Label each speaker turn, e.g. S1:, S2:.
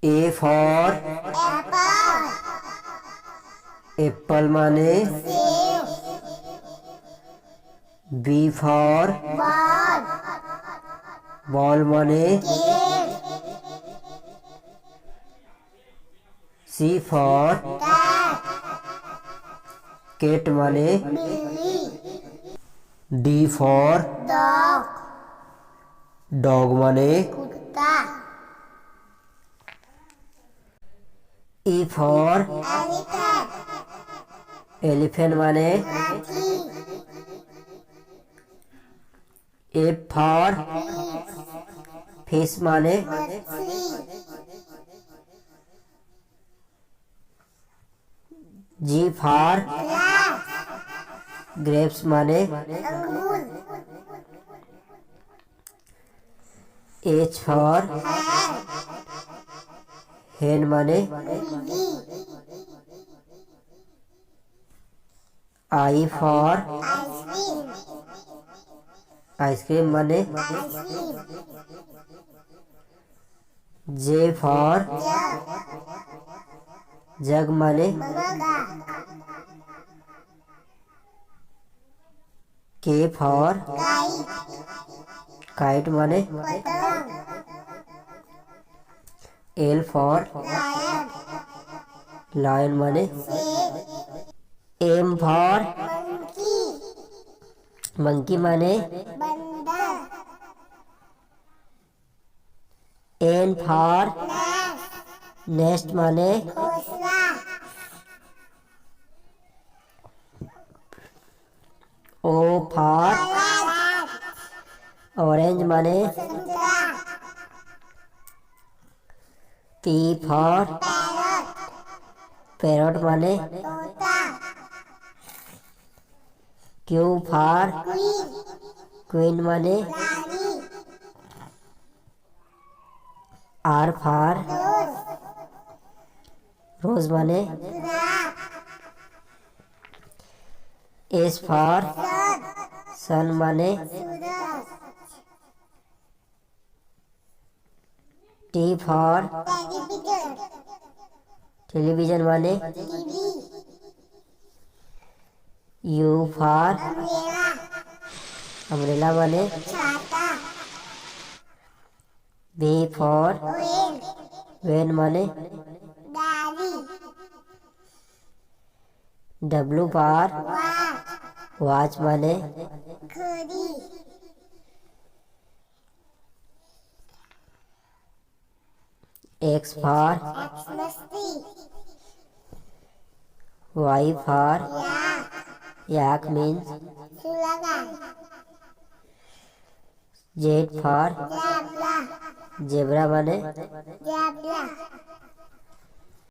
S1: A for apple মানে B for ball মানে C for cat মানে D for dog মানে E for elephant মানে F for fish মানে G for grapes মানে H for hen মানে I for ice cream মানে J for jug মানে K for kite মানে L for lion মানে M for monkey মানে N for nest মানে O for orange মানে P for parrot মানে Q for queen মানে R for rose মানে S for sun মানে T for television মানে U for umbrella মানে V for van মানে W for watch মানে X for Y for yak means Z for zebra মানে